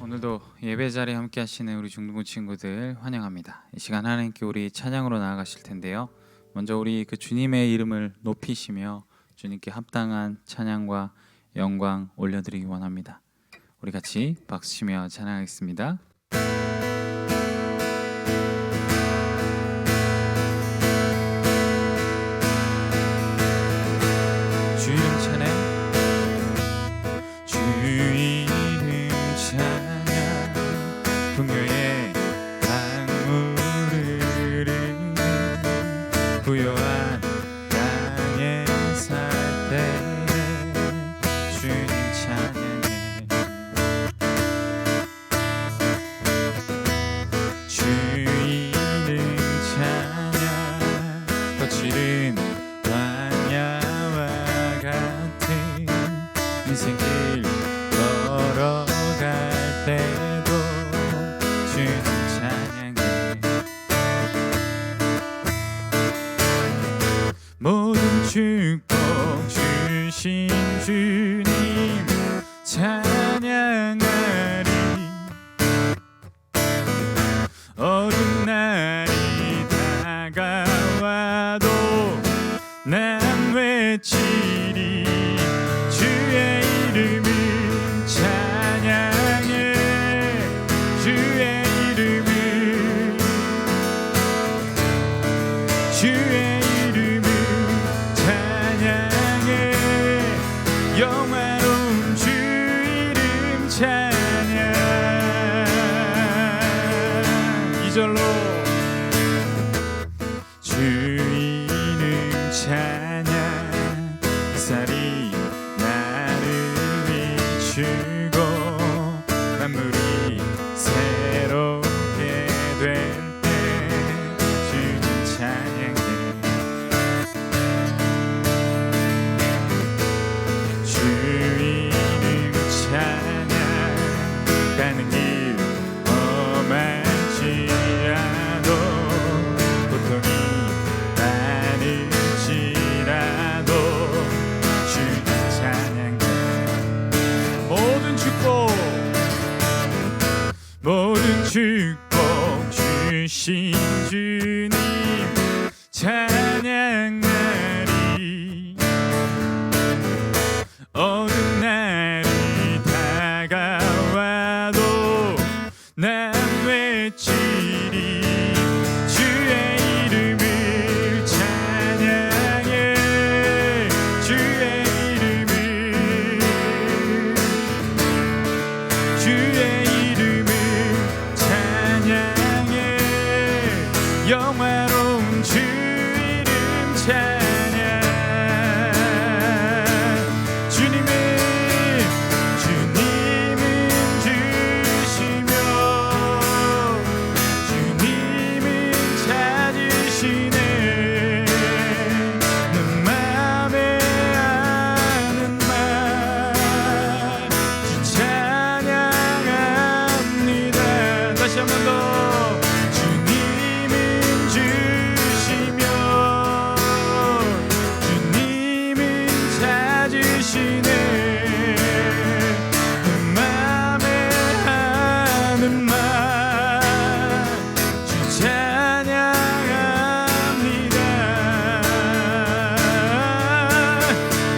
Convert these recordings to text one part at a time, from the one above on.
오늘도 예배 자리에 함께 하시는 우리 중등부 친구들 환영합니다. 이 시간 하나님께 우리 찬양으로 나아가실 텐데요. 먼저 우리 그 주님의 이름을 높이시며 주님께 합당한 찬양과 영광 올려드리기 원합니다. 우리 같이 박수치며 찬양하겠습니다. 주 이름 찬양, 주 이름 찬양, 풍요의 강물을 흐르는 부요한 땅에 살 때 주님 찬양해. 주 이름 찬양, 거칠은 광야와 같은 인생길 걸어갈 때도 주님 찬양해. 모든 축복 주신 주님 찬양하리. 어두운 날이 다가와도 난 외치리. 주의 이름을 찬양해. 주의 이름을, 주의 이름을 찬양해. 영화로운 주 이름 찬양. 2절로 주 이름 찬양. 햇살이 나를 비추고 만물이 새롭게 될 때 주님 찬양해. 주 이름 찬양. 가는 길 험할지라도 고통이 많을지라도 주님 찬양해. 모든 축복 주신 주님 찬양하리. 어두운 날이 다가와도 난 외치리. 주의 이름을 찬양해. 주의 이름을, 주의 이름을 찬양해. 영화로운 주 이름 찬양. 주님은 주시며 주님은 찾으시네. 내 맘에 아는 말 주 찬양합니다. 다시 한 번 더. 주님은 주시며 주님은 찾으시네. 내 맘에 하는 말 주 찬양합니다.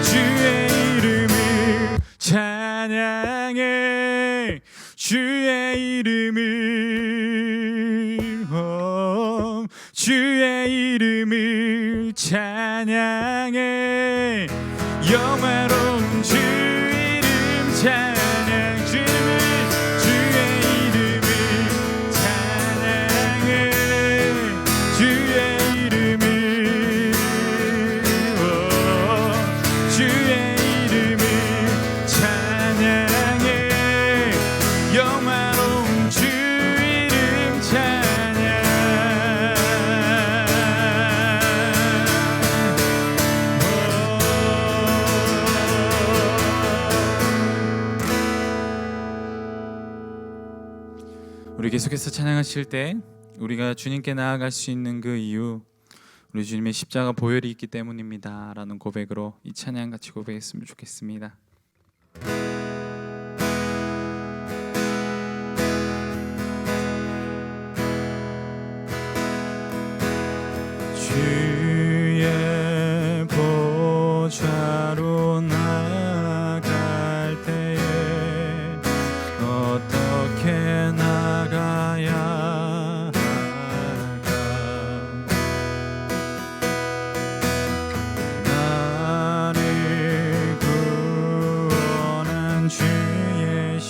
주의 이름을 찬양해. 주의 이름을, 주의 이름을 찬양해. 영화로운 주 이름 찬양. 주의 이름을 찬양해. 주의 이름을, 주의 이름을 찬양해. 영화로운 주 이름 찬양. 우리 계속해서 찬양하실 때 우리가 주님께 나아갈 수 있는 그 이유, 우리 주님의 십자가 보혈이 있기 때문입니다 라는 고백으로 이 찬양 같이 고백했으면 좋겠습니다.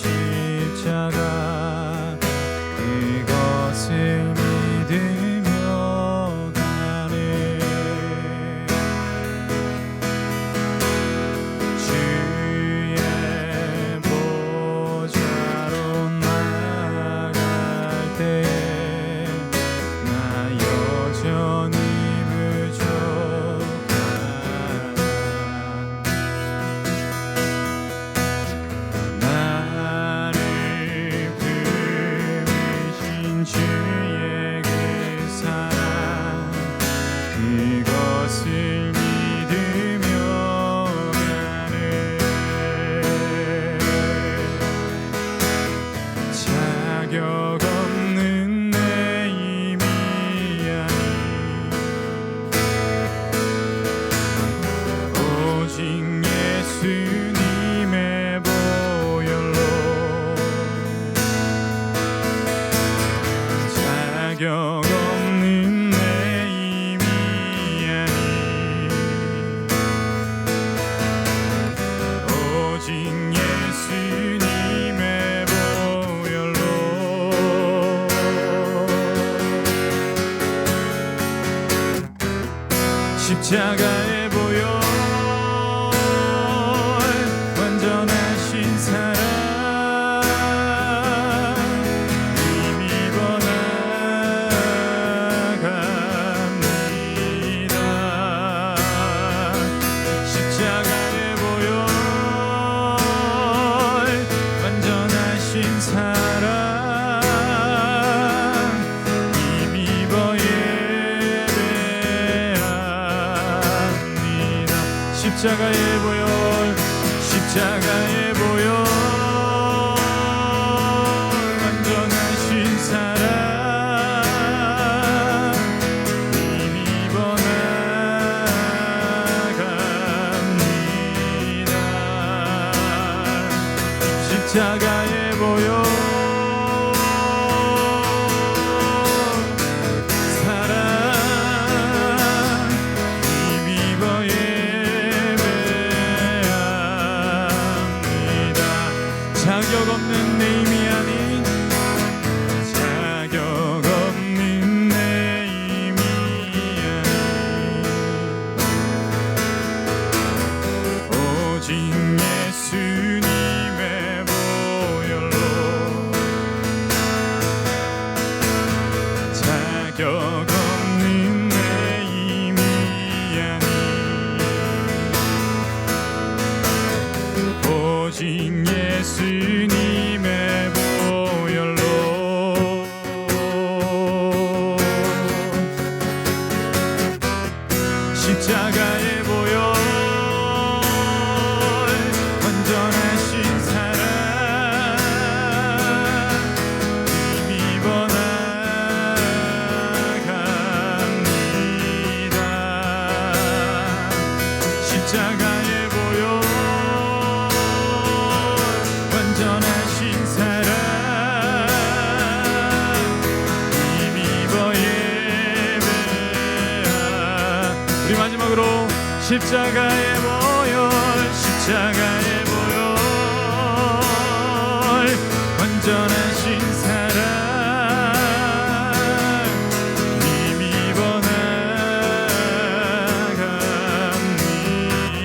십자가 그것을 믿으며 가네. 주의 보좌로 나갈 때에 나 여전히 부족하다. 나를 부르신 주의 그 사랑 그것을 믿으며 가네. 자격 없는 내 힘이 아닌 오직 예수님의 보혈로 자격 없는 내 힘이 아닌 오직 예수님의 보혈로 십자가의 보혈 완전하신 사랑 힘입어 나갑니다. 십자가의 보혈 완전하신 사랑 힘입어 예배합니다. 십자가의 보혈 십자가의 보혈 완전하신 사랑 힘입어 나갑니다. 십자가의 보혈 사랑 힘입어 예배합니다. 자격 없는 내 힘이 아닌 자격 없는 내 힘이 아닌 오직 예수님의 보혈로 자격 없는 내 힘이 아닌 오직 예수님의 보혈로 십자가의 보혈 완전하신 사랑 힘입어 나갑니다. 십자가의 보혈 완전하신 사랑 힘입어 예배하. 우리 마지막으로 십자가의 보혈 십자가의 보혈 완전하신 사랑 힘입어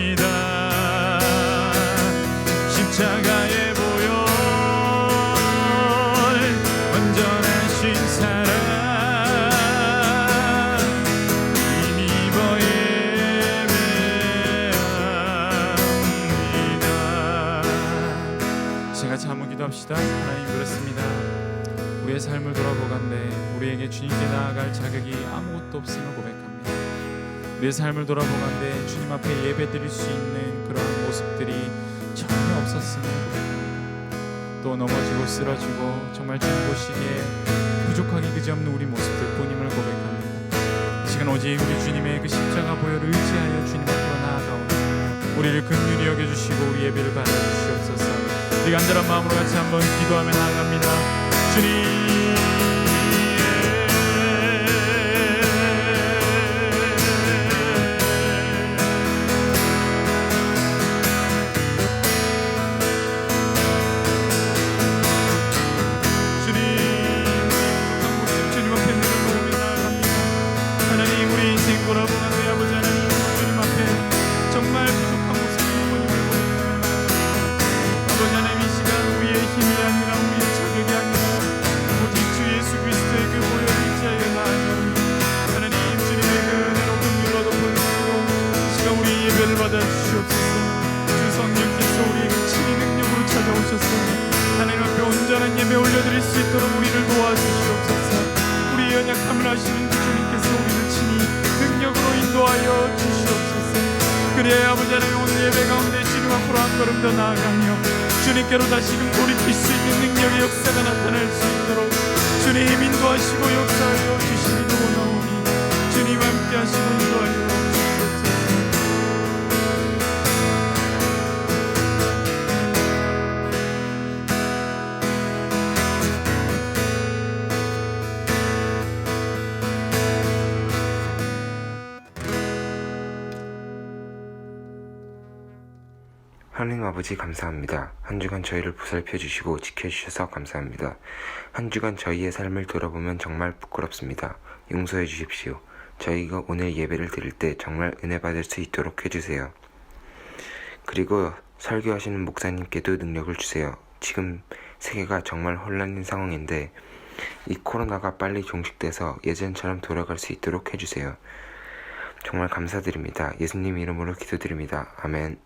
나갑니다. 십자가의 보혈 완전하신 사랑 힘입어 예배합니다. 제가 한번 기도합시다. 하나님 그렇습니다. 우리의 삶을 돌아보건대 우리에게 주님께 나아갈 자격이 아무것도 없음을 고백합니다. 우리의 삶을 돌아보건대 주님 앞에 예배드릴 수 있는 그러한 모습들이 전혀 없었음을 고백합니다. 또 넘어지고 쓰러지고 정말 주님 보시기에 부족하기 그지없는 우리 모습들 뿐임을 고백합니다. 이 시간 오직 우리 주님의 그 십자가 보혈을 의지하여 주님 앞으로 나아가오니 우리를 긍휼히 여겨주시고 우리 예배를 받아주시옵소서. 우리 간절한 마음으로 같이 한번 기도하며 나아갑니다. 주님 온전한 예배 올려드릴 수 있도록 우리를 도와주시옵소서. 우리의 연약함을 아시는 그 주님께서 우리를 친히 능력으로 인도하여 주시옵소서. 그래야 아버지 하나님 오늘 예배 가운데 주님 앞으로 한 걸음 더 나아가며 주님께로 다시금 돌이킬 수 있는 능력의 역사가 나타날 수 있도록 주님 인도하시고 역사하여 주시기를 원하오니 주님 함께 하시고 인도하여 주시옵소서. 하나님 아버지 감사합니다. 한 주간 저희를 보살펴 주시고 지켜주셔서 감사합니다. 한 주간 저희의 삶을 돌아보면 정말 부끄럽습니다. 용서해 주십시오. 저희가 오늘 예배를 드릴 때 정말 은혜 받을 수 있도록 해주세요. 그리고 설교하시는 목사님께도 능력을 주세요. 지금 세계가 정말 혼란인 상황인데 이 코로나가 빨리 종식돼서 예전처럼 돌아갈 수 있도록 해주세요. 정말 감사드립니다. 예수님 이름으로 기도드립니다. 아멘.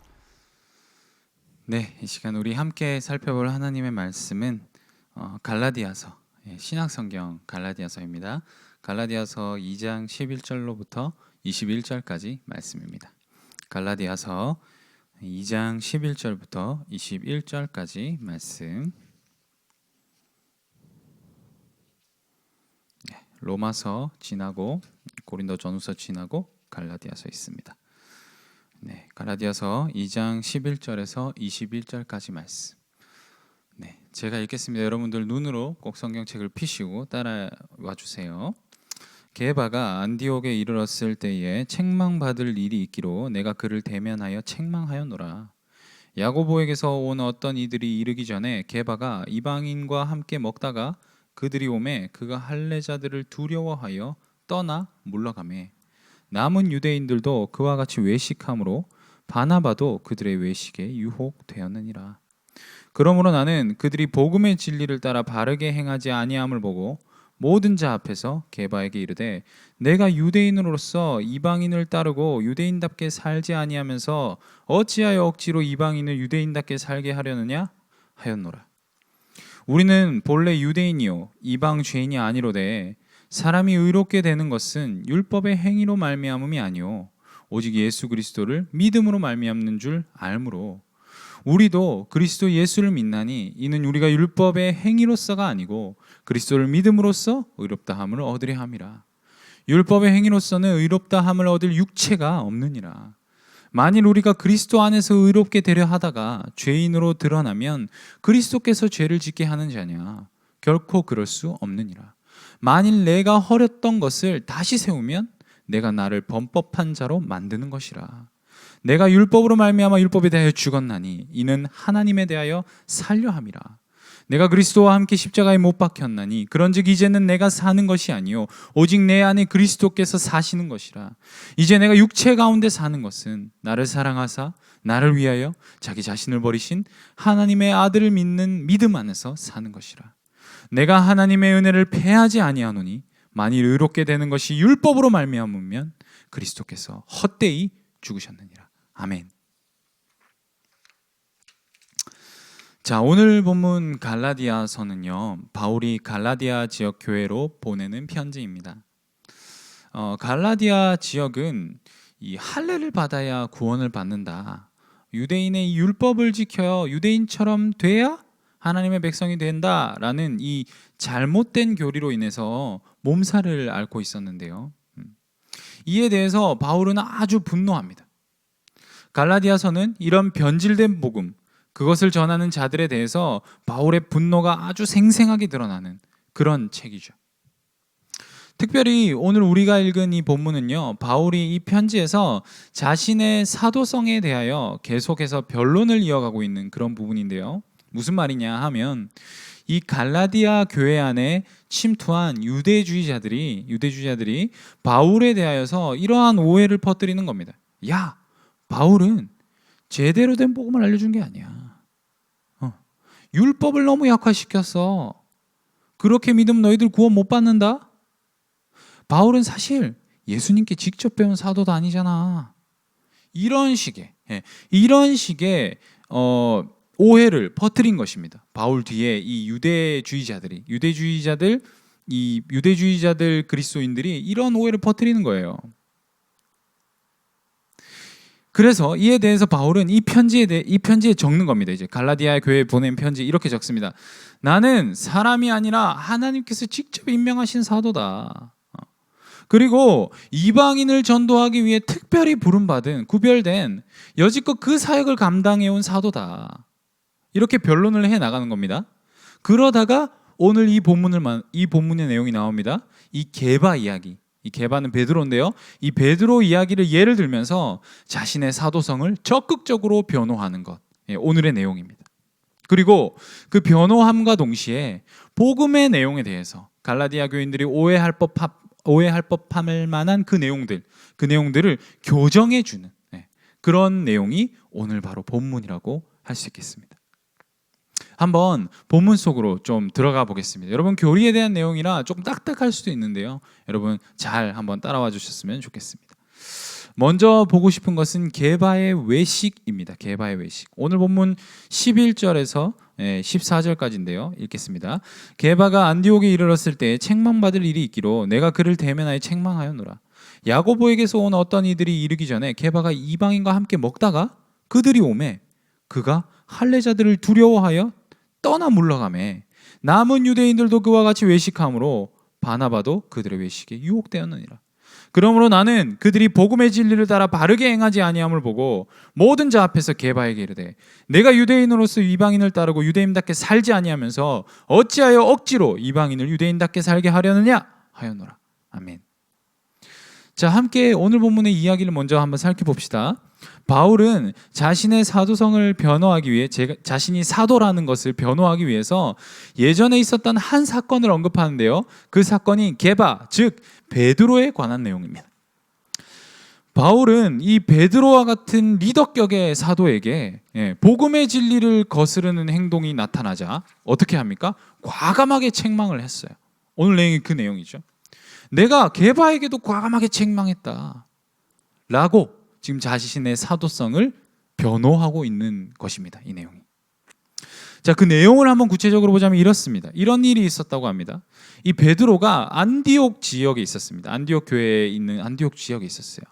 네, 이 시간 우리 함께 살펴볼 하나님의 말씀은 갈라디아서, 신약성경 갈라디아서입니다. 갈라디아서 2장 11절로부터 21절까지 말씀입니다. 갈라디아서 2장 11절부터 21절까지 말씀. 로마서 지나고 고린도전후서 지나고 갈라디아서 있습니다. 네, 갈라디아서 2장 11절에서 21절까지 말씀. 네, 제가 읽겠습니다. 여러분들 눈으로 꼭 성경책을 펴시고 따라와 주세요. 게바가 안디옥에 이르렀을 때에 책망받을 일이 있기로 내가 그를 대면하여 책망하였노라. 야고보에게서 온 어떤 이들이 이르기 전에 게바가 이방인과 함께 먹다가 그들이 오매 그가 할례자들을 두려워하여 떠나 물러가매 남은 유대인들도 그와 같이 외식함으로 바나바도 그들의 외식에 유혹되었느니라. 그러므로 나는 그들이 복음의 진리를 따라 바르게 행하지 아니함을 보고 모든 자 앞에서 게바에게 이르되 내가 유대인으로서 이방인을 따르고 유대인답게 살지 아니하면서 어찌하여 억지로 이방인을 유대인답게 살게 하려느냐 하였노라. 우리는 본래 유대인이요 이방 죄인이 아니로되 사람이 의롭게 되는 것은 율법의 행위로 말미암음이 아니요 오직 예수 그리스도를 믿음으로 말미암는 줄 알므로 우리도 그리스도 예수를 믿나니 이는 우리가 율법의 행위로서가 아니고 그리스도를 믿음으로써 의롭다함을 얻으려 함이라. 율법의 행위로서는 의롭다함을 얻을 육체가 없느니라. 만일 우리가 그리스도 안에서 의롭게 되려 하다가 죄인으로 드러나면 그리스도께서 죄를 짓게 하는 자냐? 결코 그럴 수 없느니라. 만일 내가 허렸던 것을 다시 세우면 내가 나를 범법한 자로 만드는 것이라. 내가 율법으로 말미암아 율법에 대하여 죽었나니 이는 하나님에 대하여 살려 함이라. 내가 그리스도와 함께 십자가에 못 박혔나니 그런즉 이제는 내가 사는 것이 아니요 오직 내 안에 그리스도께서 사시는 것이라. 이제 내가 육체 가운데 사는 것은 나를 사랑하사 나를 위하여 자기 자신을 버리신 하나님의 아들을 믿는 믿음 안에서 사는 것이라. 내가 하나님의 은혜를 패하지 아니하노니 만일 의롭게 되는 것이 율법으로 말미암으면 그리스도께서 헛되이 죽으셨느니라. 아멘. 자, 오늘 본문 갈라디아서는요 바울이 갈라디아 지역 교회로 보내는 편지입니다. 갈라디아 지역은 이 할례를 받아야 구원을 받는다. 유대인의 율법을 지켜 유대인처럼 돼야 하나님의 백성이 된다라는 이 잘못된 교리로 인해서 몸살을 앓고 있었는데요. 이에 대해서 바울은 아주 분노합니다. 갈라디아서는 이런 변질된 복음, 그것을 전하는 자들에 대해서 바울의 분노가 아주 생생하게 드러나는 그런 책이죠. 특별히 오늘 우리가 읽은 이 본문은요, 바울이 이 편지에서 자신의 사도성에 대하여 계속해서 변론을 이어가고 있는 그런 부분인데요. 무슨 말이냐 하면 이 갈라디아 교회 안에 침투한 유대주의자들이 바울에 대하여서 이러한 오해를 퍼뜨리는 겁니다. 야, 바울은 제대로 된 복음을 알려준 게 아니야. 율법을 너무 약화시켰어. 그렇게 믿으면 너희들 구원 못 받는다? 바울은 사실 예수님께 직접 배운 사도도 아니잖아. 이런 식의 오해를 퍼뜨린 것입니다. 바울 뒤에 이 유대주의자들 그리스도인들이 이런 오해를 퍼뜨리는 거예요. 그래서 이에 대해서 바울은 이 편지에 적는 겁니다. 이제 갈라디아 교회에 보낸 편지 이렇게 적습니다. 나는 사람이 아니라 하나님께서 직접 임명하신 사도다. 그리고 이방인을 전도하기 위해 특별히 부름받은 구별된 여지껏 그 사역을 감당해온 사도다. 이렇게 변론을 해 나가는 겁니다. 그러다가 오늘 이 본문의 내용이 나옵니다. 이 게바 이야기. 이 게바는 베드로인데요. 이 베드로 이야기를 예를 들면서 자신의 사도성을 적극적으로 변호하는 것. 오늘의 내용입니다. 그리고 그 변호함과 동시에 복음의 내용에 대해서 갈라디아 교인들이 오해할 법할 만한 그 내용들을 교정해 주는 그런 내용이 오늘 바로 본문이라고 할 수 있겠습니다. 한번 본문 속으로 좀 들어가 보겠습니다. 여러분 교리에 대한 내용이라 조금 딱딱할 수도 있는데요. 여러분 잘 한번 따라와 주셨으면 좋겠습니다. 먼저 보고 싶은 것은 게바의 외식입니다. 게바의 외식. 오늘 본문 11절에서 14절까지인데요. 읽겠습니다. 게바가 안디옥에 이르렀을 때 책망받을 일이 있기로 내가 그를 대면하여 책망하였노라. 야고보에게서 온 어떤 이들이 이르기 전에 게바가 이방인과 함께 먹다가 그들이 오매 그가 할례자들을 두려워하여 떠나 물러가매 남은 유대인들도 그와 같이 외식함으로 바나바도 그들의 외식에 유혹되었느니라. 그러므로 나는 그들이 복음의 진리를 따라 바르게 행하지 아니함을 보고 모든 자 앞에서 게바에게 이르되 내가 유대인으로서 이방인을 따르고 유대인답게 살지 아니하면서 어찌하여 억지로 이방인을 유대인답게 살게 하려느냐 하였노라. 아멘. 자, 함께 오늘 본문의 이야기를 먼저 한번 살펴봅시다. 바울은 자신의 사도성을 변호하기 위해 자신이 사도라는 것을 변호하기 위해서 예전에 있었던 한 사건을 언급하는데요. 그 사건이 게바, 즉 베드로에 관한 내용입니다. 바울은 이 베드로와 같은 리더격의 사도에게 복음의 진리를 거스르는 행동이 나타나자 어떻게 합니까? 과감하게 책망을 했어요. 오늘 내용이 그 내용이죠. 내가 게바에게도 과감하게 책망했다 라고 지금 자신의 사도성을 변호하고 있는 것입니다. 이 내용이. 자, 그 내용을 한번 구체적으로 보자면 이렇습니다. 이런 일이 있었다고 합니다. 이 베드로가 안디옥 지역에 있었습니다. 안디옥 교회에 있는 안디옥 지역에 있었어요.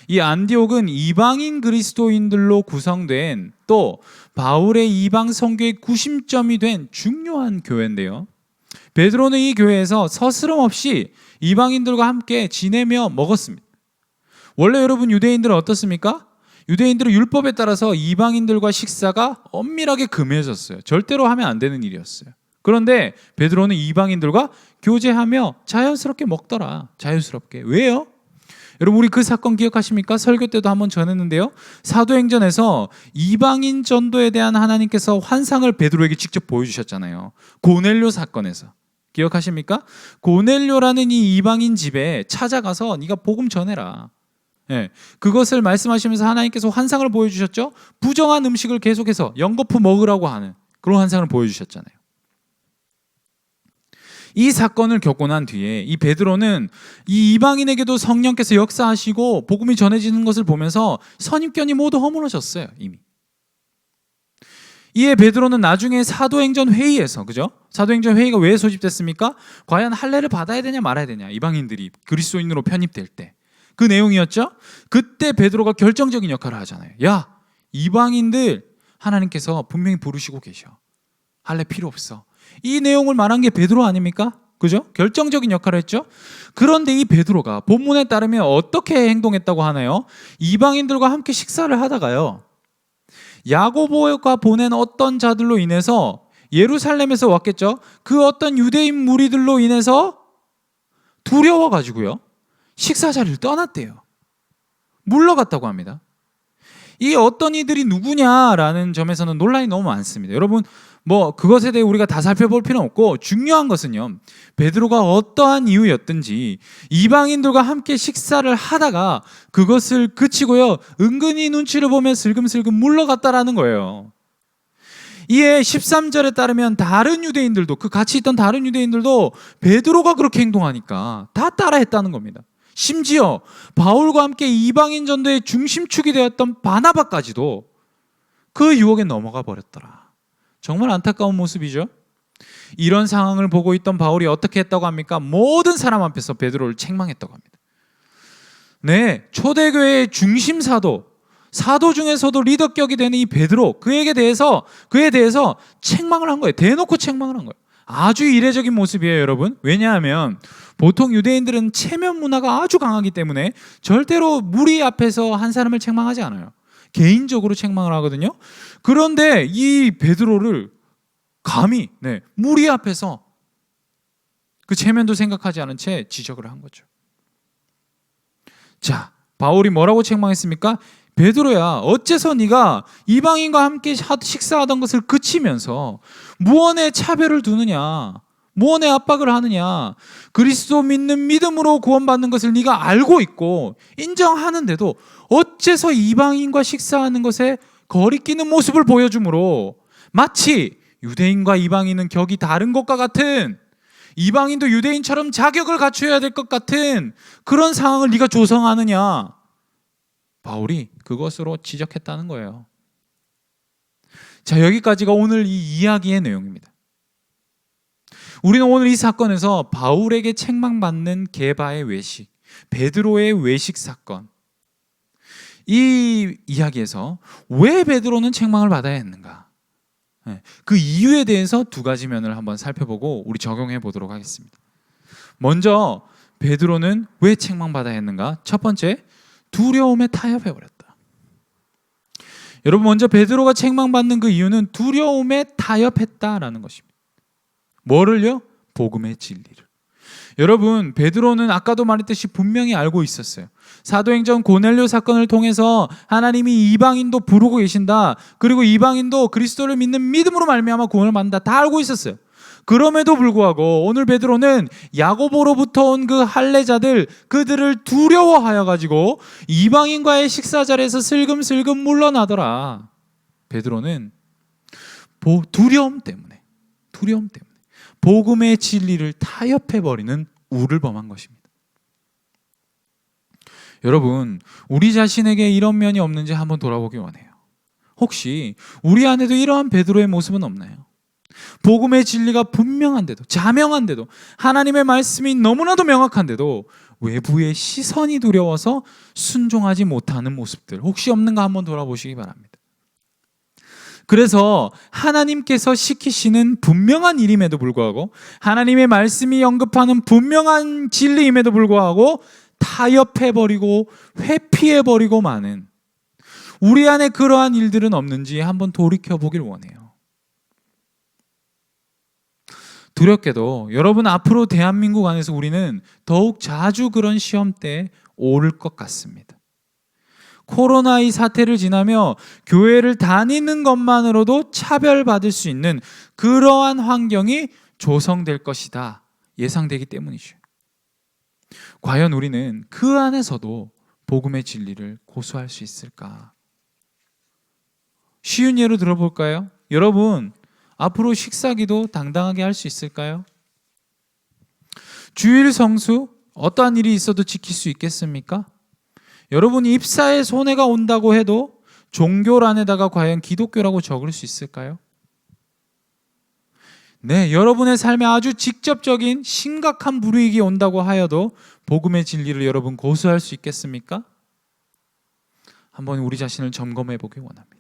이 안디옥은 이방인 그리스도인들로 구성된 또 바울의 이방 선교의 구심점이 된 중요한 교회인데요. 베드로는 이 교회에서 서스럼 없이 이방인들과 함께 지내며 먹었습니다. 원래 여러분 유대인들은 어떻습니까? 유대인들은 율법에 따라서 이방인들과 식사가 엄밀하게 금해졌어요. 절대로 하면 안 되는 일이었어요. 그런데 베드로는 이방인들과 교제하며 자연스럽게 먹더라. 자연스럽게. 왜요? 여러분 우리 그 사건 기억하십니까? 설교 때도 한번 전했는데요. 사도행전에서 이방인 전도에 대한 하나님께서 환상을 베드로에게 직접 보여주셨잖아요. 고넬료 사건에서. 기억하십니까? 고넬료라는 이 이방인 집에 찾아가서 네가 복음 전해라. 그것을 말씀하시면서 하나님께서 환상을 보여주셨죠. 부정한 음식을 계속해서 연거푸 먹으라고 하는 그런 환상을 보여주셨잖아요. 이 사건을 겪고 난 뒤에 이 베드로는 이 이방인에게도 성령께서 역사하시고 복음이 전해지는 것을 보면서 선입견이 모두 허물어졌어요. 이미. 이에 베드로는 나중에 사도행전 회의에서, 그죠? 사도행전 회의가 왜 소집됐습니까? 과연 할례를 받아야 되냐 말아야 되냐, 이방인들이 그리스도인으로 편입될 때 그 내용이었죠. 그때 베드로가 결정적인 역할을 하잖아요. 야, 이방인들 하나님께서 분명히 부르시고 계셔. 할례 필요 없어. 이 내용을 말한 게 베드로 아닙니까? 그죠? 결정적인 역할을 했죠. 그런데 이 베드로가 본문에 따르면 어떻게 행동했다고 하나요? 이방인들과 함께 식사를 하다가요, 야고보가 보낸 어떤 자들로 인해서 예루살렘에서 왔겠죠. 그 어떤 유대인 무리들로 인해서 두려워가지고요, 식사 자리를 떠났대요. 물러갔다고 합니다. 이 어떤 이들이 누구냐라는 점에서는 논란이 너무 많습니다. 여러분 그것에 대해 우리가 다 살펴볼 필요는 없고, 중요한 것은요, 베드로가 어떠한 이유였든지 이방인들과 함께 식사를 하다가 그것을 그치고요, 은근히 눈치를 보며 슬금슬금 물러갔다라는 거예요. 이에 13절에 따르면 다른 유대인들도, 그 같이 있던 다른 유대인들도 베드로가 그렇게 행동하니까 다 따라했다는 겁니다. 심지어 바울과 함께 이방인 전도의 중심축이 되었던 바나바까지도 그 유혹에 넘어가 버렸더라. 정말 안타까운 모습이죠. 이런 상황을 보고 있던 바울이 어떻게 했다고 합니까? 모든 사람 앞에서 베드로를 책망했다고 합니다. 네, 초대교회의 중심 사도 중에서도 리더격이 되는 이 베드로, 그에 대해서 책망을 한 거예요. 대놓고 책망을 한 거예요. 아주 이례적인 모습이에요, 여러분. 왜냐하면 보통 유대인들은 체면 문화가 아주 강하기 때문에 절대로 무리 앞에서 한 사람을 책망하지 않아요. 개인적으로 책망을 하거든요. 그런데 이 베드로를 감히 무리 앞에서 그 체면도 생각하지 않은 채 지적을 한 거죠. 자, 바울이 뭐라고 책망했습니까? 베드로야, 어째서 네가 이방인과 함께 식사하던 것을 그치면서 무언의 차별을 두느냐, 무언의 압박을 하느냐. 그리스도 믿는 믿음으로 구원받는 것을 네가 알고 있고 인정하는데도 어째서 이방인과 식사하는 것에 거리끼는 모습을 보여주므로 마치 유대인과 이방인은 격이 다른 것과 같은, 이방인도 유대인처럼 자격을 갖춰야 될 것 같은 그런 상황을 네가 조성하느냐. 바울이 그것으로 지적했다는 거예요. 자, 여기까지가 오늘 이 이야기의 내용입니다. 우리는 오늘 이 사건에서 바울에게 책망받는 게바의 외식, 베드로의 외식 사건, 이 이야기에서 왜 베드로는 책망을 받아야 했는가, 그 이유에 대해서 두 가지 면을 한번 살펴보고 우리 적용해 보도록 하겠습니다. 먼저 베드로는 왜 책망받아야 했는가? 첫 번째, 두려움에 타협해 버렸다. 여러분, 먼저 베드로가 책망받는 그 이유는 두려움에 타협했다라는 것입니다. 뭐를요? 복음의 진리를. 여러분, 베드로는 아까도 말했듯이 분명히 알고 있었어요. 사도행전 고넬료 사건을 통해서 하나님이 이방인도 부르고 계신다, 그리고 이방인도 그리스도를 믿는 믿음으로 말미암아 구원을 받는다, 다 알고 있었어요. 그럼에도 불구하고 오늘 베드로는 야고보로부터 온 그 할례자들, 그들을 두려워하여 가지고 이방인과의 식사 자리에서 슬금슬금 물러나더라. 베드로는 두려움 때문에 복음의 진리를 타협해버리는 우를 범한 것입니다. 여러분, 우리 자신에게 이런 면이 없는지 한번 돌아보기 원해요. 혹시 우리 안에도 이러한 베드로의 모습은 없나요? 복음의 진리가 분명한데도, 자명한데도, 하나님의 말씀이 너무나도 명확한데도 외부의 시선이 두려워서 순종하지 못하는 모습들, 혹시 없는가 한번 돌아보시기 바랍니다. 그래서 하나님께서 시키시는 분명한 일임에도 불구하고, 하나님의 말씀이 언급하는 분명한 진리임에도 불구하고 타협해버리고 회피해버리고 마는 우리 안에 그러한 일들은 없는지 한번 돌이켜보길 원해요. 두렵게도 여러분, 앞으로 대한민국 안에서 우리는 더욱 자주 그런 시험대에 오를 것 같습니다. 코로나 이 사태를 지나며 교회를 다니는 것만으로도 차별받을 수 있는 그러한 환경이 조성될 것이다 예상되기 때문이죠. 과연 우리는 그 안에서도 복음의 진리를 고수할 수 있을까? 쉬운 예로 들어볼까요? 여러분, 앞으로 식사기도 당당하게 할 수 있을까요? 주일 성수, 어떠한 일이 있어도 지킬 수 있겠습니까? 여러분, 입사에 손해가 온다고 해도 종교란에다가 과연 기독교라고 적을 수 있을까요? 네, 여러분의 삶에 아주 직접적인 심각한 불이익이 온다고 하여도 복음의 진리를 여러분 고수할 수 있겠습니까? 한번 우리 자신을 점검해 보기 원합니다.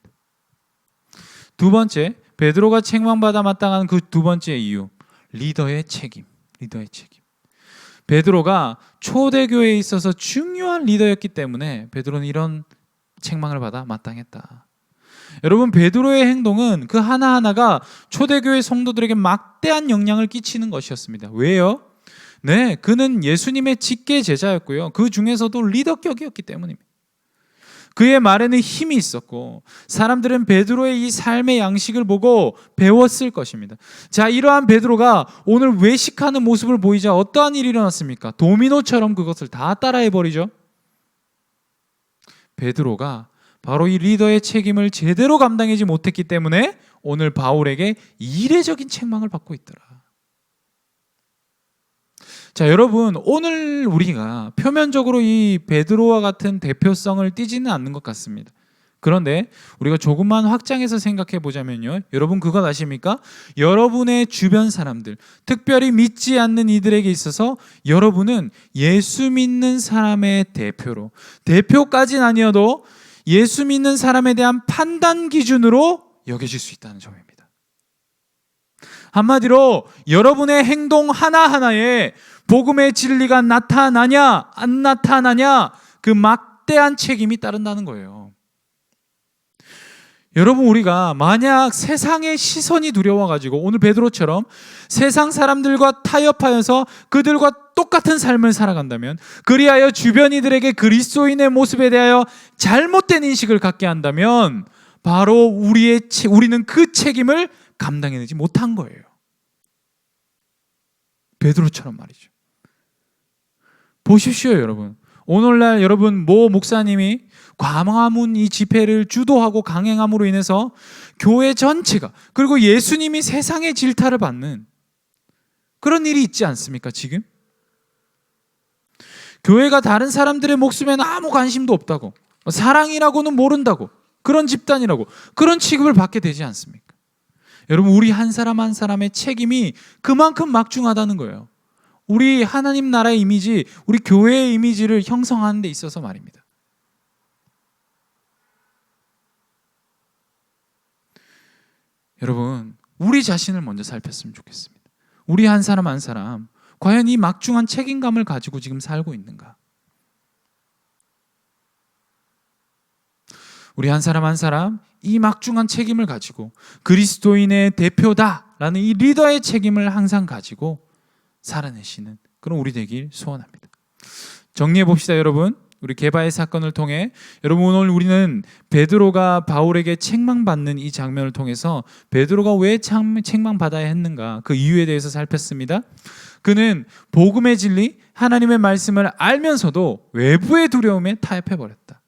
두 번째, 베드로가 책망받아 마땅한 그 두 번째 이유, 리더의 책임. 베드로가 초대교회에 있어서 중요한 리더였기 때문에 베드로는 이런 책망을 받아 마땅했다. 여러분, 베드로의 행동은 그 하나하나가 초대교회 성도들에게 막대한 영향을 끼치는 것이었습니다. 왜요? 네, 그는 예수님의 직계 제자였고요, 그 중에서도 리더격이었기 때문입니다. 그의 말에는 힘이 있었고 사람들은 베드로의 이 삶의 양식을 보고 배웠을 것입니다. 자, 이러한 베드로가 오늘 외식하는 모습을 보이자 어떠한 일이 일어났습니까? 도미노처럼 그것을 다 따라해버리죠. 베드로가 바로 이 리더의 책임을 제대로 감당하지 못했기 때문에 오늘 바울에게 이례적인 책망을 받고 있더라. 자, 여러분, 오늘 우리가 표면적으로 이 베드로와 같은 대표성을 띠지는 않는 것 같습니다. 그런데 우리가 조금만 확장해서 생각해 보자면요, 여러분 그것 아십니까? 여러분의 주변 사람들, 특별히 믿지 않는 이들에게 있어서 여러분은 예수 믿는 사람의 대표까지는 아니어도 예수 믿는 사람에 대한 판단 기준으로 여겨질 수 있다는 점입니다. 한마디로 여러분의 행동 하나하나에 복음의 진리가 나타나냐 안 나타나냐, 그 막대한 책임이 따른다는 거예요. 여러분, 우리가 만약 세상의 시선이 두려워가지고 오늘 베드로처럼 세상 사람들과 타협하여서 그들과 똑같은 삶을 살아간다면, 그리하여 주변 이들에게 그리스도인의 모습에 대하여 잘못된 인식을 갖게 한다면 바로 우리는 그 책임을 감당해내지 못한 거예요. 베드로처럼 말이죠. 보십시오, 여러분. 오늘날 여러분 모 목사님이 광화문 이 집회를 주도하고 강행함으로 인해서 교회 전체가, 그리고 예수님이 세상의 질타를 받는 그런 일이 있지 않습니까? 지금 교회가 다른 사람들의 목숨에는 아무 관심도 없다고, 사랑이라고는 모른다고, 그런 집단이라고 그런 취급을 받게 되지 않습니까? 여러분, 우리 한 사람 한 사람의 책임이 그만큼 막중하다는 거예요. 우리 하나님 나라의 이미지, 우리 교회의 이미지를 형성하는 데 있어서 말입니다. 여러분, 우리 자신을 먼저 살폈으면 좋겠습니다. 우리 한 사람 한 사람 과연 이 막중한 책임감을 가지고 지금 살고 있는가? 우리 한 사람 한 사람 이 막중한 책임을 가지고 그리스도인의 대표다라는 이 리더의 책임을 항상 가지고 살아내시는 그런 우리 되길 소원합니다. 정리해 봅시다, 여러분. 우리 게바의 사건을 통해 여러분, 오늘 우리는 베드로가 바울에게 책망받는 이 장면을 통해서 베드로가 왜 책망받아야 했는가, 그 이유에 대해서 살폈습니다. 그는 복음의 진리, 하나님의 말씀을 알면서도 외부의 두려움에 타협해버렸다.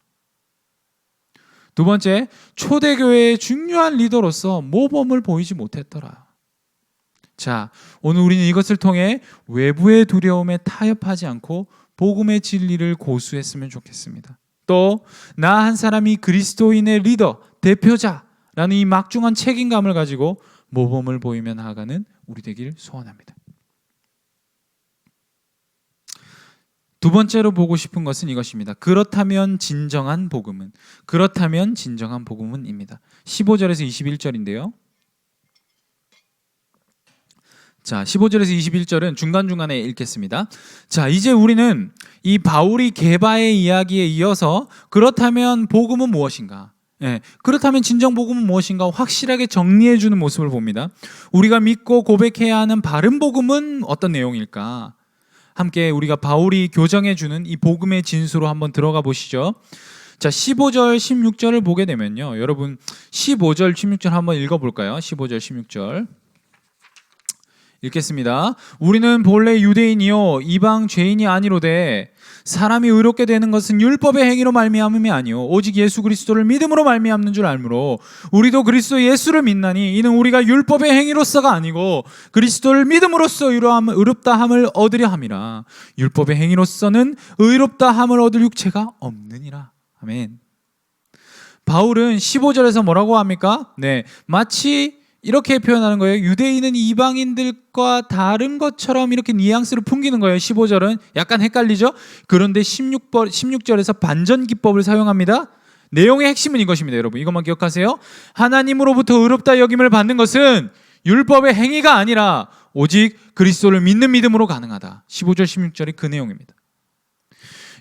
두 번째, 초대교회의 중요한 리더로서 모범을 보이지 못했더라. 자, 오늘 우리는 이것을 통해 외부의 두려움에 타협하지 않고 복음의 진리를 고수했으면 좋겠습니다. 또 나 한 사람이 그리스도인의 리더, 대표자라는 이 막중한 책임감을 가지고 모범을 보이며 나아가는 우리 되길 소원합니다. 두 번째로 보고 싶은 것은 이것입니다. 그렇다면 진정한 복음은 입니다. 15절에서 21절인데요. 자, 15절에서 21절은 중간중간에 읽겠습니다. 자, 이제 우리는 이 바울이 게바의 이야기에 이어서 그렇다면 복음은 무엇인가? 그렇다면 진정 복음은 무엇인가 확실하게 정리해 주는 모습을 봅니다. 우리가 믿고 고백해야 하는 바른 복음은 어떤 내용일까? 함께 우리가 바울이 교정해 주는 이 복음의 진수로 한번 들어가 보시죠. 자, 15절, 16절을 보게 되면요, 여러분 15절, 16절 한번 읽어볼까요? 15절, 16절 읽겠습니다. 우리는 본래 유대인이요 이방 죄인이 아니로되 사람이 의롭게 되는 것은 율법의 행위로 말미암음이 아니요 오직 예수 그리스도를 믿음으로 말미암는 줄 알므로 우리도 그리스도 예수를 믿나니 이는 우리가 율법의 행위로서가 아니고 그리스도를 믿음으로써 의롭다함을 얻으려 함이라. 율법의 행위로서는 의롭다함을 얻을 육체가 없느니라. 아멘. 바울은 15절에서 뭐라고 합니까? 마치 이렇게 표현하는 거예요. 유대인은 이방인들과 다른 것처럼 이렇게 뉘앙스를 풍기는 거예요. 15절은 약간 헷갈리죠? 그런데 16절에서 반전 기법을 사용합니다. 내용의 핵심은 이것입니다. 여러분, 이것만 기억하세요. 하나님으로부터 의롭다 여김을 받는 것은 율법의 행위가 아니라 오직 그리스도를 믿는 믿음으로 가능하다. 15절, 16절이 그 내용입니다.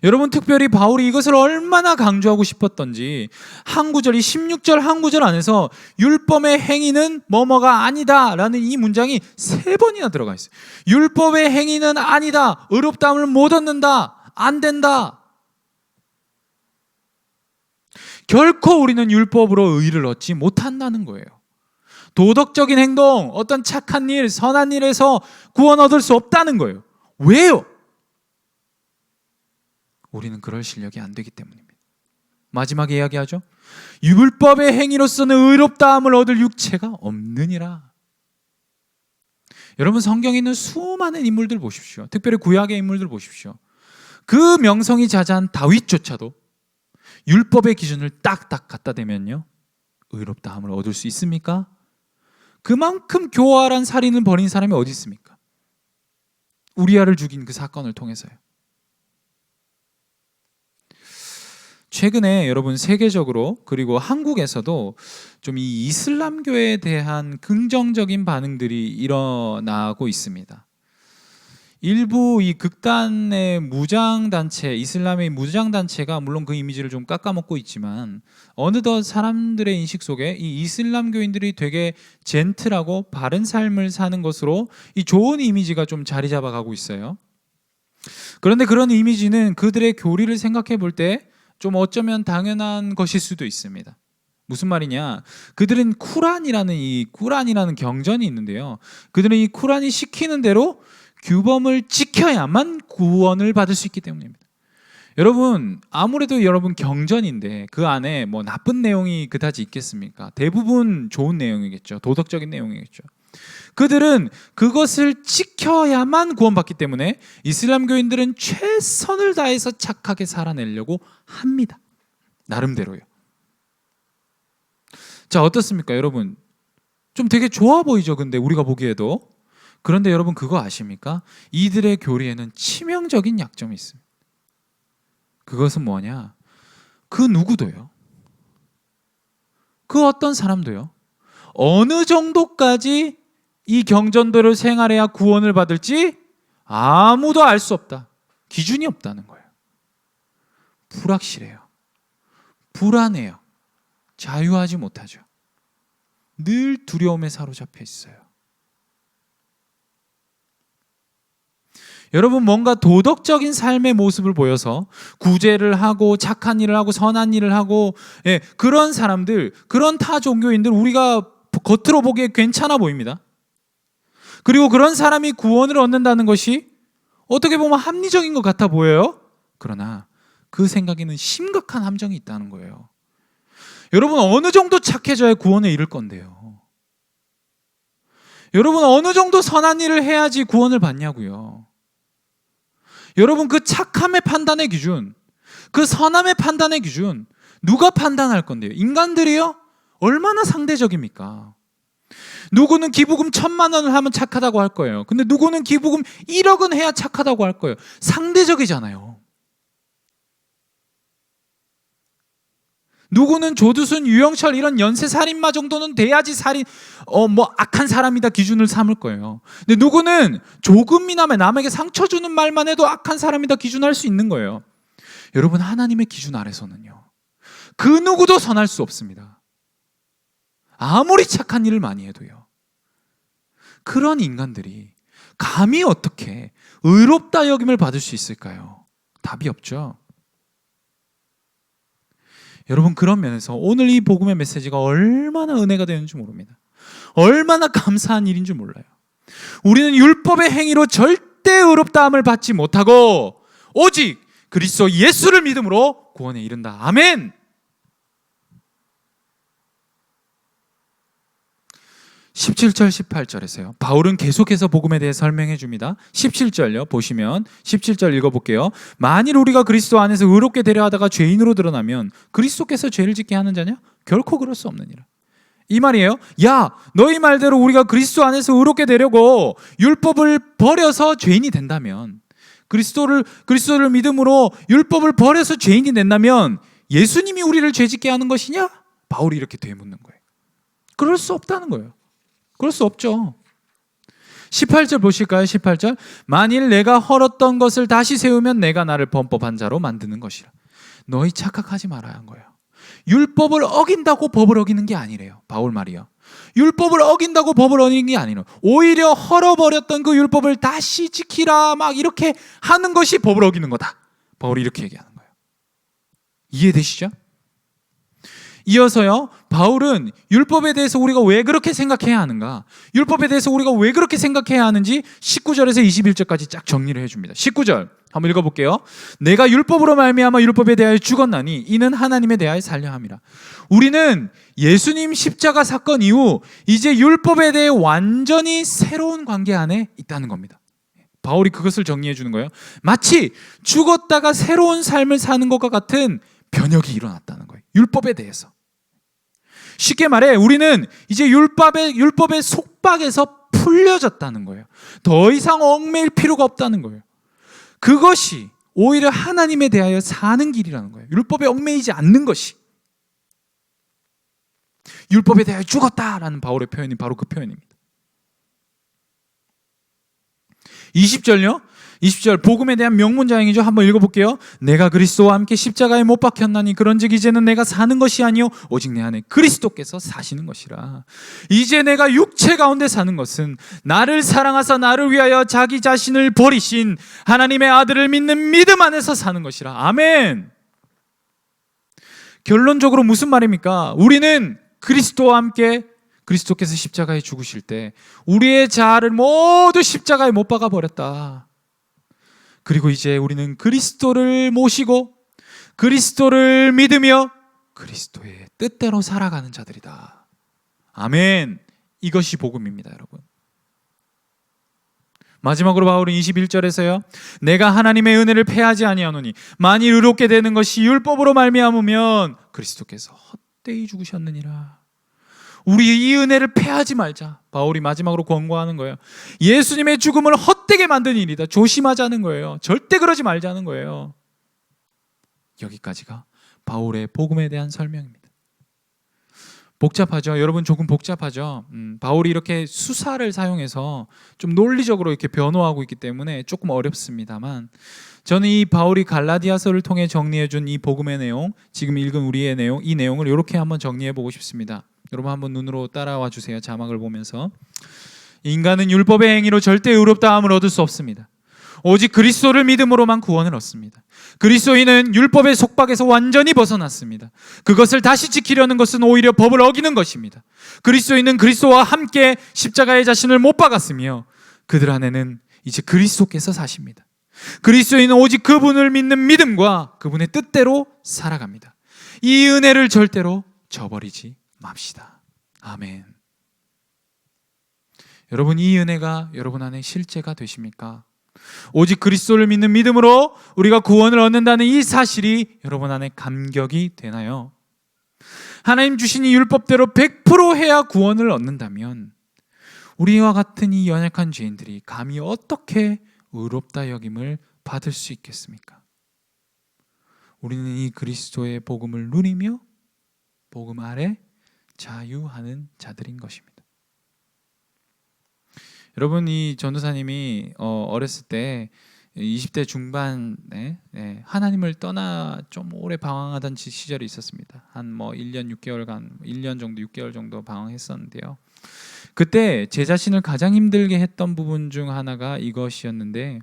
여러분, 특별히 바울이 이것을 얼마나 강조하고 싶었던지 한 구절이 16절 한 구절 안에서 율법의 행위는 뭐뭐가 아니다 라는 이 문장이 3번이나 들어가 있어요. 율법의 행위는 아니다, 의롭다함을 못 얻는다, 안 된다. 결코 우리는 율법으로 의를 얻지 못한다는 거예요. 도덕적인 행동, 어떤 착한 일, 선한 일에서 구원 얻을 수 없다는 거예요. 왜요? 우리는 그럴 실력이 안 되기 때문입니다. 마지막에 이야기하죠. 율법의 행위로서는 의롭다함을 얻을 육체가 없느니라. 여러분, 성경에 있는 수많은 인물들 보십시오. 특별히 구약의 인물들 보십시오. 그 명성이 자자한 다윗조차도 율법의 기준을 딱딱 갖다 대면요, 의롭다함을 얻을 수 있습니까? 그만큼 교활한 살인을 벌인 사람이 어디 있습니까? 우리아를 죽인 그 사건을 통해서요. 최근에 여러분 세계적으로 그리고 한국에서도 좀 이 이슬람교에 대한 긍정적인 반응들이 일어나고 있습니다. 일부 이 극단의 무장단체, 이슬람의 무장단체가 물론 그 이미지를 좀 깎아먹고 있지만 어느덧 사람들의 인식 속에 이 이슬람교인들이 되게 젠틀하고 바른 삶을 사는 것으로 이 좋은 이미지가 좀 자리 잡아가고 있어요. 그런데 그런 이미지는 그들의 교리를 생각해 볼 때 좀 어쩌면 당연한 것일 수도 있습니다. 무슨 말이냐? 그들은 꾸란이라는 경전이 있는데요. 그들은 이 꾸란이 시키는 대로 규범을 지켜야만 구원을 받을 수 있기 때문입니다. 여러분, 아무래도 여러분 경전인데 그 안에 뭐 나쁜 내용이 그다지 있겠습니까? 대부분 좋은 내용이겠죠. 도덕적인 내용이겠죠. 그들은 그것을 지켜야만 구원받기 때문에 이슬람교인들은 최선을 다해서 착하게 살아내려고 합니다. 나름대로요. 자, 어떻습니까, 여러분? 좀 되게 좋아 보이죠, 근데 우리가 보기에도. 그런데 여러분 그거 아십니까? 이들의 교리에는 치명적인 약점이 있습니다. 그것은 뭐냐? 그 누구도요, 그 어떤 사람도요, 어느 정도까지 이 경전대로 생활해야 구원을 받을지 아무도 알 수 없다. 기준이 없다는 거예요. 불확실해요. 불안해요. 자유하지 못하죠. 늘 두려움에 사로잡혀 있어요. 여러분, 뭔가 도덕적인 삶의 모습을 보여서 구제를 하고 착한 일을 하고 선한 일을 하고, 그런 사람들, 그런 타 종교인들 우리가 겉으로 보기에 괜찮아 보입니다. 그리고 그런 사람이 구원을 얻는다는 것이 어떻게 보면 합리적인 것 같아 보여요. 그러나 그 생각에는 심각한 함정이 있다는 거예요. 여러분, 어느 정도 착해져야 구원에 이를 건데요. 여러분, 어느 정도 선한 일을 해야지 구원을 받냐고요. 여러분, 그 착함의 판단의 기준, 그 선함의 판단의 기준 누가 판단할 건데요? 인간들이요? 얼마나 상대적입니까? 누구는 기부금 1,000만 원을 하면 착하다고 할 거예요. 근데 누구는 기부금 1억은 해야 착하다고 할 거예요. 상대적이잖아요. 누구는 조두순, 유영철 이런 연쇄살인마 정도는 돼야지 악한 사람이다 기준을 삼을 거예요. 근데 누구는 조금이나마 남에게 상처 주는 말만 해도 악한 사람이다 기준할 수 있는 거예요. 여러분, 하나님의 기준 아래서는요, 그 누구도 선할 수 없습니다. 아무리 착한 일을 많이 해도요. 그런 인간들이 감히 어떻게 의롭다 여김을 받을 수 있을까요? 답이 없죠. 여러분, 그런 면에서 오늘 이 복음의 메시지가 얼마나 은혜가 되는지 모릅니다. 얼마나 감사한 일인 줄 몰라요. 우리는 율법의 행위로 절대 의롭다함을 받지 못하고 오직 그리스도 예수를 믿음으로 구원에 이른다. 아멘. 17절 18절에서요, 바울은 계속해서 복음에 대해 설명해 줍니다. 17절요, 보시면 17절 읽어볼게요. 만일 우리가 그리스도 안에서 의롭게 되려 하다가 죄인으로 드러나면 그리스도께서 죄를 짓게 하는 자냐? 결코 그럴 수 없느니라. 이 말이에요. 야, 너희 말대로 우리가 그리스도 안에서 의롭게 되려고 율법을 버려서 죄인이 된다면, 그리스도를 믿음으로 율법을 버려서 죄인이 된다면 예수님이 우리를 죄짓게 하는 것이냐? 바울이 이렇게 되묻는 거예요. 그럴 수 없다는 거예요. 그럴 수 없죠. 18절 보실까요? 18절. 만일 내가 헐었던 것을 다시 세우면 내가 나를 범법한 자로 만드는 것이라. 너희 착각하지 말아야 한 거예요. 율법을 어긴다고 법을 어기는 게 아니래요. 바울 말이요. 율법을 어긴다고 법을 어기는 게 아니에요. 오히려 헐어버렸던 그 율법을 다시 지키라 막 이렇게 하는 것이 법을 어기는 거다. 바울이 이렇게 얘기하는 거예요. 이해되시죠? 이어서요, 바울은 율법에 대해서 우리가 왜 그렇게 생각해야 하는가, 율법에 대해서 우리가 왜 그렇게 생각해야 하는지 19절에서 21절까지 쫙 정리를 해줍니다. 19절 한번 읽어볼게요. 내가 율법으로 말미암아 율법에 대하여 죽었나니 이는 하나님에 대하여 살려 함이라. 우리는 예수님 십자가 사건 이후 이제 율법에 대해 완전히 새로운 관계 안에 있다는 겁니다. 바울이 그것을 정리해 주는 거예요. 마치 죽었다가 새로운 삶을 사는 것과 같은 변혁이 일어났다는 거예요. 율법에 대해서. 쉽게 말해 우리는 이제 율법의 속박에서 풀려졌다는 거예요. 더 이상 얽매일 필요가 없다는 거예요. 그것이 오히려 하나님에 대하여 사는 길이라는 거예요. 율법에 얽매이지 않는 것이. 율법에 대하여 죽었다라는 바울의 표현이 바로 그 표현입니다. 20절요. 20절 복음에 대한 명문장이죠. 한번 읽어볼게요. 내가 그리스도와 함께 십자가에 못 박혔나니 그런즉 이제는 내가 사는 것이 아니요 오직 내 안에 그리스도께서 사시는 것이라. 이제 내가 육체 가운데 사는 것은 나를 사랑하사 나를 위하여 자기 자신을 버리신 하나님의 아들을 믿는 믿음 안에서 사는 것이라. 아멘. 결론적으로 무슨 말입니까? 우리는 그리스도와 함께 그리스도께서 십자가에 죽으실 때 우리의 자아를 모두 십자가에 못 박아 버렸다. 그리고 이제 우리는 그리스도를 모시고 그리스도를 믿으며 그리스도의 뜻대로 살아가는 자들이다. 아멘. 이것이 복음입니다, 여러분. 마지막으로 바울은 21절에서요. 내가 하나님의 은혜를 패하지 아니하노니 만일 의롭게 되는 것이 율법으로 말미암으면 그리스도께서 헛되이 죽으셨느니라. 우리 이 은혜를 패하지 말자. 바울이 마지막으로 권고하는 거예요. 예수님의 죽음을 헛되게 만든 일이다. 조심하자는 거예요. 절대 그러지 말자는 거예요. 여기까지가 바울의 복음에 대한 설명입니다. 복잡하죠? 여러분 조금 복잡하죠? 바울이 이렇게 수사를 사용해서 좀 논리적으로 이렇게 변호하고 있기 때문에 조금 어렵습니다만 저는 이 바울이 갈라디아서를 통해 정리해준 이 복음의 내용, 지금 읽은 우리의 내용, 이 내용을 이렇게 한번 정리해 보고 싶습니다. 여러분 한번 눈으로 따라와 주세요. 자막을 보면서. 인간은 율법의 행위로 절대 의롭다함을 얻을 수 없습니다. 오직 그리스도를 믿음으로만 구원을 얻습니다. 그리스도인은 율법의 속박에서 완전히 벗어났습니다. 그것을 다시 지키려는 것은 오히려 법을 어기는 것입니다. 그리스도인은 그리스도와 함께 십자가의 자신을 못 박았으며 그들 안에는 이제 그리스도께서 사십니다. 그리스도인은 오직 그분을 믿는 믿음과 그분의 뜻대로 살아갑니다. 이 은혜를 절대로 저버리지 맙시다. 아멘. 여러분 이 은혜가 여러분 안에 실제가 되십니까? 오직 그리스도를 믿는 믿음으로 우리가 구원을 얻는다는 이 사실이 여러분 안에 감격이 되나요? 하나님 주신 이 율법대로 100% 해야 구원을 얻는다면 우리와 같은 이 연약한 죄인들이 감히 어떻게 의롭다 여김을 받을 수 있겠습니까? 우리는 이 그리스도의 복음을 누리며 복음 아래 자유하는 자들인 것입니다. 여러분 이 전도사님이 어렸을 때 20대 중반에 하나님을 떠나 좀 오래 방황하던 시절이 있었습니다. 한 뭐 1년 6개월간 1년 정도 6개월 정도 방황했었는데요. 그때 제 자신을 가장 힘들게 했던 부분 중 하나가 이것이었는데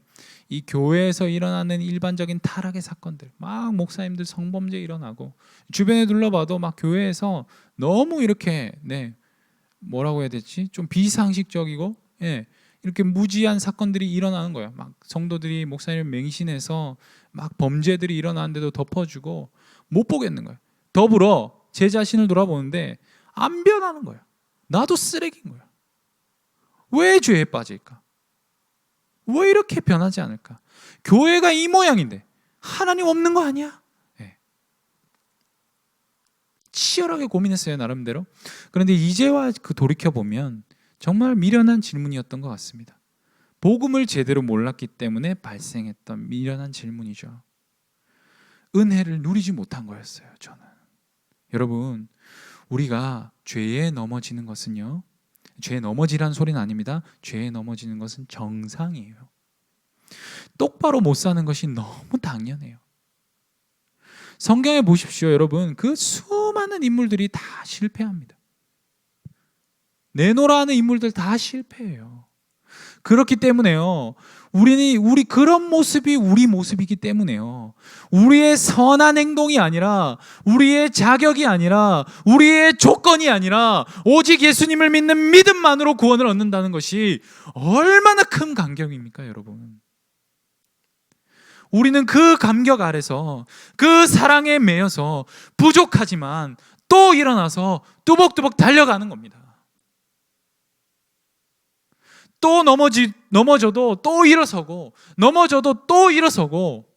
이 교회에서 일어나는 일반적인 타락의 사건들, 막 목사님들 성범죄 일어나고 주변에 둘러봐도 막 교회에서 너무 이렇게 뭐라고 해야 되지? 좀 비상식적이고 이렇게 무지한 사건들이 일어나는 거예요. 막 성도들이 목사님을 맹신해서 막 범죄들이 일어나는데도 덮어주고 못 보겠는 거예요. 더불어 제 자신을 돌아보는데 안 변하는 거예요. 나도 쓰레기인 거예요. 왜 죄에 빠질까? 왜 이렇게 변하지 않을까? 교회가 이 모양인데 하나님 없는 거 아니야? 치열하게 고민했어요, 나름대로. 그런데 이제와 돌이켜보면 정말 미련한 질문이었던 것 같습니다. 복음을 제대로 몰랐기 때문에 발생했던 미련한 질문이죠. 은혜를 누리지 못한 거였어요, 저는. 여러분, 우리가 죄에 넘어지는 것은요, 죄에 넘어지라는 소리는 아닙니다. 죄에 넘어지는 것은 정상이에요. 똑바로 못 사는 것이 너무 당연해요. 성경에 보십시오, 여러분. 그 수많은 인물들이 다 실패합니다. 내노라 하는 인물들 다 실패해요. 그렇기 때문에요. 우리 그런 모습이 우리 모습이기 때문에요. 우리의 선한 행동이 아니라, 우리의 자격이 아니라, 우리의 조건이 아니라 오직 예수님을 믿는 믿음만으로 구원을 얻는다는 것이 얼마나 큰 감격입니까, 여러분? 우리는 그 감격 아래서 그 사랑에 매여서 부족하지만 또 일어나서 뚜벅뚜벅 달려가는 겁니다. 또 넘어져도 또 일어서고, 넘어져도 또 일어서고,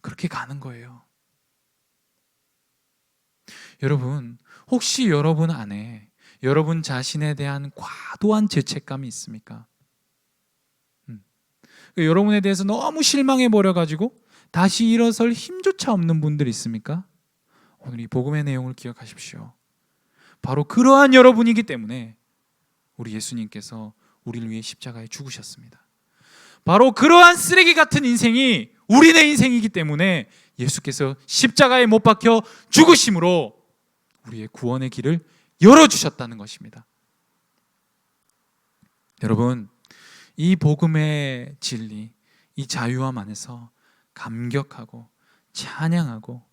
그렇게 가는 거예요. 여러분, 혹시 여러분 안에 여러분 자신에 대한 과도한 죄책감이 있습니까? 여러분에 대해서 너무 실망해 버려가지고 다시 일어설 힘조차 없는 분들 있습니까? 오늘 이 복음의 내용을 기억하십시오. 바로 그러한 여러분이기 때문에 우리 예수님께서 우리를 위해 십자가에 죽으셨습니다. 바로 그러한 쓰레기 같은 인생이 우리네 인생이기 때문에 예수께서 십자가에 못 박혀 죽으심으로 우리의 구원의 길을 열어주셨다는 것입니다. 여러분, 이 복음의 진리, 이 자유함 안에서 감격하고 찬양하고,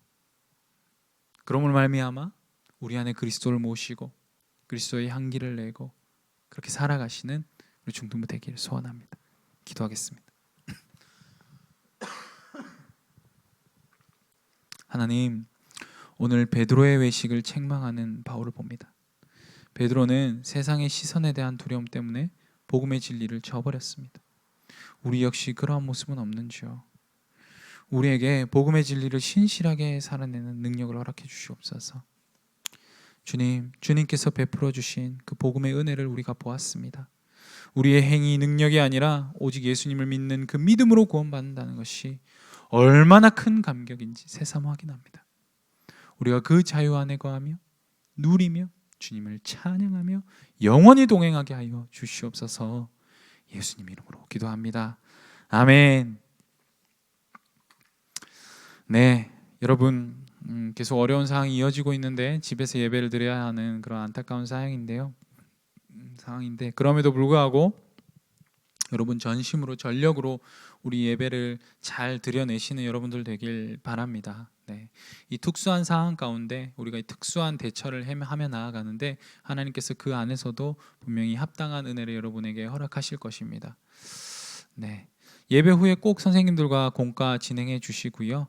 그러므로 말미암아 우리 안에 그리스도를 모시고 그리스도의 향기를 내고 그렇게 살아가시는 우리 중등부 되기를 소원합니다. 기도하겠습니다. 하나님, 오늘 베드로의 외식을 책망하는 바울을 봅니다. 베드로는 세상의 시선에 대한 두려움 때문에 복음의 진리를 저버렸습니다. 우리 역시 그러한 모습은 없는지요? 우리에게 복음의 진리를 신실하게 살아내는 능력을 허락해 주시옵소서. 주님, 주님께서 베풀어 주신 그 복음의 은혜를 우리가 보았습니다. 우리의 행위, 능력이 아니라 오직 예수님을 믿는 그 믿음으로 구원받는다는 것이 얼마나 큰 감격인지 새삼 확인합니다. 우리가 그 자유 안에 거하며 누리며 주님을 찬양하며 영원히 동행하게 하여 주시옵소서. 예수님 이름으로 기도합니다. 아멘. 네, 여러분, 계속 어려운 상황이 이어지고 있는데 집에서 예배를 드려야 하는 그런 안타까운 상황인데 그럼에도 불구하고 여러분 전심으로 전력으로 우리 예배를 잘 드려내시는 여러분들 되길 바랍니다. 네, 이 특수한 상황 가운데 우리가 이 특수한 대처를 하며 나아가는데 하나님께서 그 안에서도 분명히 합당한 은혜를 여러분에게 허락하실 것입니다. 네, 예배 후에 꼭 선생님들과 공과 진행해 주시고요.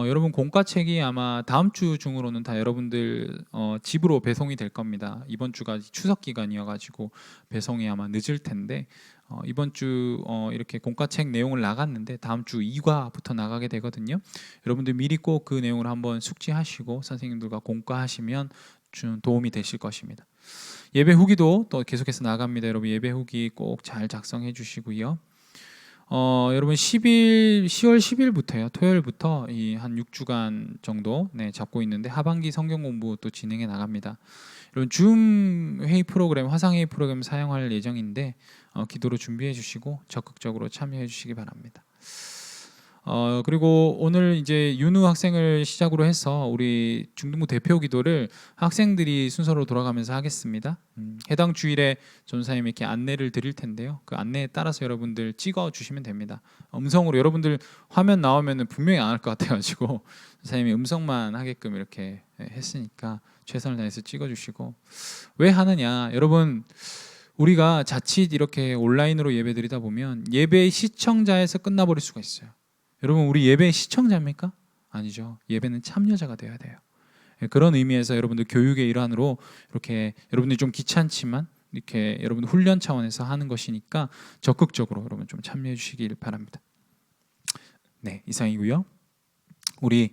여러분 공과책이 아마 다음 주 중으로는 다 여러분들 집으로 배송이 될 겁니다. 이번 주가 추석 기간이어가지고 배송이 아마 늦을 텐데 이번 주 이렇게 공과책 내용을 나갔는데 다음 주 2과부터 나가게 되거든요. 여러분들 미리 꼭 그 내용을 한번 숙지하시고 선생님들과 공과하시면 좀 도움이 되실 것입니다. 예배 후기도 또 계속해서 나갑니다. 여러분 예배 후기 꼭 잘 작성해 주시고요. 여러분 10월 10일부터요. 토요일부터 이 한 6주간 정도 잡고 있는데 하반기 성경 공부 또 진행해 나갑니다. 여러분 줌 회의 프로그램, 화상 회의 프로그램 사용할 예정인데 기도로 준비해 주시고 적극적으로 참여해 주시기 바랍니다. 그리고 오늘 이제 윤우 학생을 시작으로 해서 우리 중등부 대표 기도를 학생들이 순서로 돌아가면서 하겠습니다. 해당 주일에 전사님 이렇게 안내를 드릴 텐데요. 그 안내에 따라서 여러분들 찍어 주시면 됩니다. 음성으로 여러분들 화면 나오면은 분명히 안 할 것 같아가지고 전사님이 음성만 하게끔 이렇게 했으니까 최선을 다해서 찍어 주시고, 왜 하느냐, 여러분 우리가 자칫 이렇게 온라인으로 예배 드리다 보면 예배의 시청자에서 끝나버릴 수가 있어요. 여러분 우리 예배의 시청자입니까? 아니죠. 예배는 참여자가 되어야 돼요. 그런 의미에서 여러분들 교육의 일환으로 이렇게 여러분들이 좀 귀찮지만 이렇게 여러분 훈련 차원에서 하는 것이니까 적극적으로 여러분 좀 참여해 주시길 바랍니다. 네, 이상이고요. 우리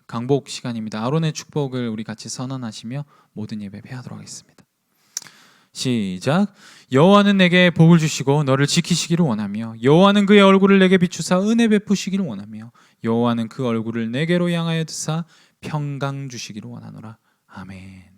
강복 시간입니다. 아론의 축복을 우리 같이 선언하시며 모든 예배 폐하도록 하겠습니다. 시작. 여호와는 내게 복을 주시고 너를 지키시기를 원하며 여호와는 그의 얼굴을 내게 비추사 은혜 베푸시기를 원하며 여호와는 그 얼굴을 내게로 향하여 드사 평강 주시기를 원하노라. 아멘.